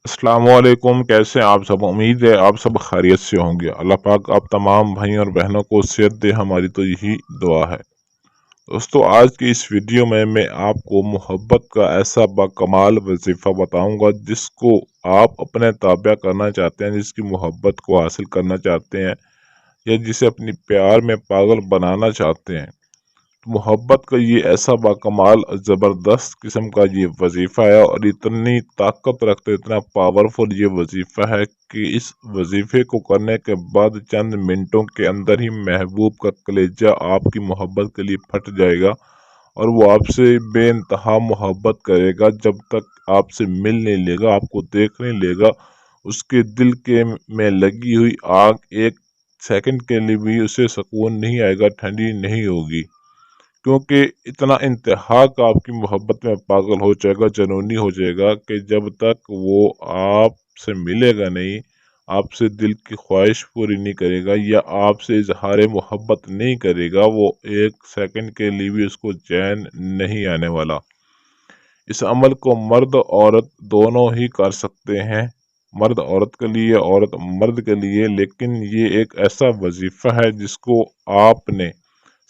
अस्सलाम वालेकुम। कैसे हैं आप सब? उम्मीद है आप सब खैरियत से होंगे। अल्लाह पाक आप तमाम भाई और बहनों को सेहत दे, हमारी तो यही दुआ है। दोस्तों, आज की इस वीडियो में मैं आपको मोहब्बत का ऐसा बाकमाल वजीफ़ा बताऊंगा जिसको आप अपने ताबा करना चाहते हैं, जिसकी मोहब्बत को हासिल करना चाहते हैं या जिसे अपनी प्यार में पागल बनाना चाहते हैं। मोहब्बत का ये ऐसा बाकमाल ज़बरदस्त किस्म का ये वजीफ़ा है और इतनी ताकत रखते, इतना पावरफुल ये वजीफ़ा है कि इस वजीफ़े को करने के बाद चंद मिनटों के अंदर ही महबूब का कलेजा आपकी मोहब्बत के लिए फट जाएगा और वो आपसे बेइंतहा मोहब्बत करेगा। जब तक आपसे मिल नहीं लेगा, आपको देख नहीं लेगा, उसके दिल के में लगी हुई आग एक सेकंड के लिए भी उसे सुकून नहीं आएगा, ठंडी नहीं होगी। क्योंकि इतना इंतहा का आपकी मोहब्बत में पागल हो जाएगा, जनूनी हो जाएगा कि जब तक वो आपसे मिलेगा नहीं, आपसे दिल की ख्वाहिश पूरी नहीं करेगा या आपसे इजहार मोहब्बत नहीं करेगा, वो एक सेकंड के लिए भी उसको चैन नहीं आने वाला। इस अमल को मर्द औरत दोनों ही कर सकते हैं, मर्द औरत के लिए, औरत मर्द के लिए। लेकिन ये एक ऐसा वजीफ़ा है जिसको आपने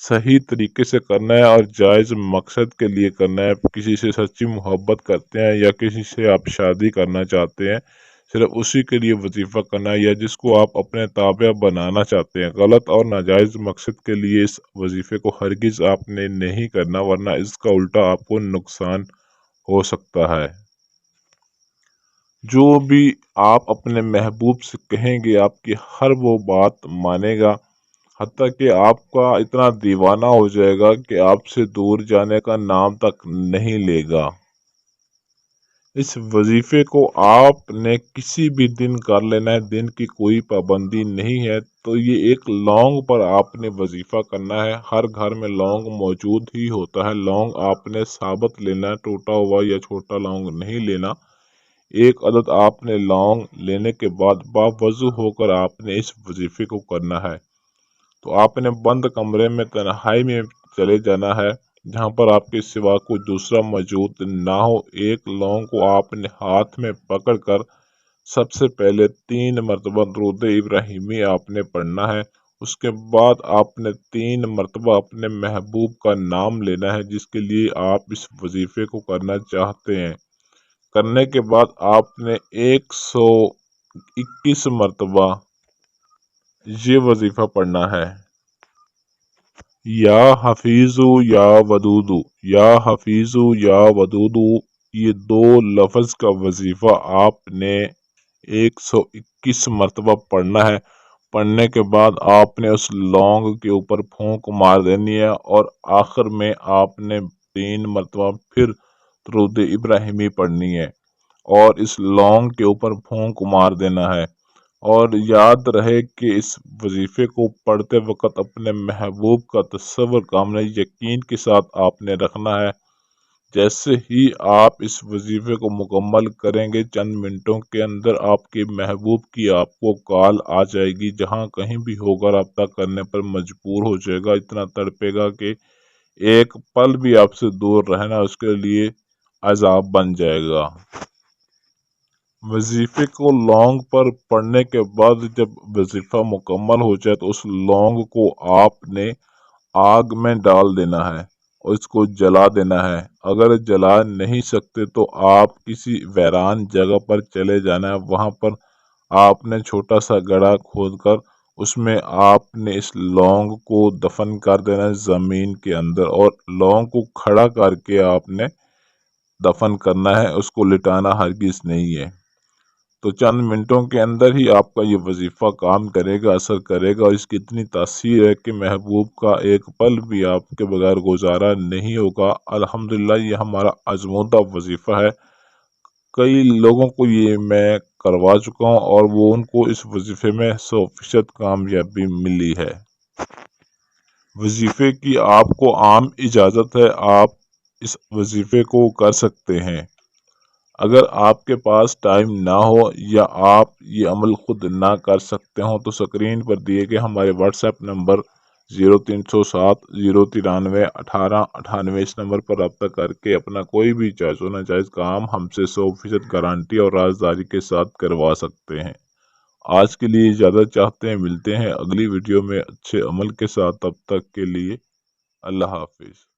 सही तरीके से करना है और जायज़ मकसद के लिए करना है। किसी से सच्ची मोहब्बत करते हैं या किसी से आप शादी करना चाहते हैं, सिर्फ उसी के लिए वजीफ़ा करना है, या जिसको आप अपने ताबा बनाना चाहते हैं। गलत और नाजायज़ मकसद के लिए इस वजीफ़े को हरगिज़ आपने नहीं करना, वरना इसका उल्टा आपको नुकसान हो सकता है। जो भी आप अपने महबूब से कहेंगे, आपकी हर वो बात मानेगा, हत्ता कि आपका इतना दीवाना हो जाएगा कि आपसे दूर जाने का नाम तक नहीं लेगा। इस वजीफे को आपने किसी भी दिन कर लेना है, दिन की कोई पाबंदी नहीं है। तो ये एक लौंग पर आपने वजीफा करना है। हर घर में लौंग मौजूद ही होता है। लौंग आपने साबुत लेना है, टूटा हुआ या छोटा लौंग नहीं लेना। एक अदद आपने लौंग लेने के बाद बावजू होकर आपने इस वजीफे को करना है। तो आपने बंद कमरे में तन्हाई में चले जाना है, जहाँ पर आपके सिवा कोई दूसरा मौजूद ना हो। एक लौंग को आपने हाथ में पकड़कर सबसे पहले 3 मरतबा दुरूद इब्राहिमी आपने पढ़ना है। उसके बाद आपने 3 मरतबा अपने महबूब का नाम लेना है जिसके लिए आप इस वजीफे को करना चाहते हैं। करने के बाद आपने 121 मरतबा ये वजीफा पढ़ना है। या हफीजु या वदूदु, या हफीजु या वदूदु, ये दो लफ्ज का वजीफा आपने 121 मरतबा पढ़ना है। पढ़ने के बाद आपने उस लौंग के ऊपर फूंक मार देनी है और आखिर में आपने 3 मरतबा फिर दुरूद इब्राहिमी पढ़नी है और इस लौंग के ऊपर फूंक मार देना है। और याद रहे कि इस वजीफे को पढ़ते वक्त अपने महबूब का तस्वर कामना यकीन के साथ आपने रखना है। जैसे ही आप इस वजीफे को मुकम्मल करेंगे, चंद मिनटों के अंदर आपके महबूब की आपको कॉल आ जाएगी। जहां कहीं भी होगा रब्ता करने पर मजबूर हो जाएगा, इतना तड़पेगा कि एक पल भी आपसे दूर रहना उसके लिए अजाब बन जाएगा। वजीफे को लौंग पर पढ़ने के बाद जब वजीफा मुकम्मल हो जाए तो उस लौंग को आपने आग में डाल देना है और इसको जला देना है। अगर जला नहीं सकते तो आप किसी वीरान जगह पर चले जाना है। वहां पर आपने छोटा सा गड्ढा खोदकर उसमें आपने इस लौंग को दफन कर देना है जमीन के अंदर, और लौंग को खड़ा करके आपने दफन करना है, उसको लिटाना हरगिज नहीं है। तो चंद मिनटों के अंदर ही आपका ये वजीफ़ा काम करेगा, असर करेगा, और इसकी इतनी तासीर है कि महबूब का एक पल भी आपके बगैर गुजारा नहीं होगा। अल्हम्दुलिल्लाह, ये हमारा आजमूदा वजीफ़ा है। कई लोगों को ये मैं करवा चुका हूँ और वो उनको इस वजीफ़े में 100% कामयाबी मिली है। वजीफ़े की आपको आम इजाज़त है, आप इस वजीफ़े को कर सकते हैं। अगर आपके पास टाइम ना हो या आप ये अमल खुद ना कर सकते हो तो स्क्रीन पर दिए गए हमारे व्हाट्सएप नंबर 0307 093 1898 इस नंबर पर रब्ता करके अपना कोई भी जायज़ व नाजायज़ काम हमसे 100% गारंटी और राजदारी के साथ करवा सकते हैं। आज के लिए इजाज़त चाहते हैं, मिलते हैं अगली वीडियो में अच्छे अमल के साथ। तब तक के लिए अल्लाह हाफिज़।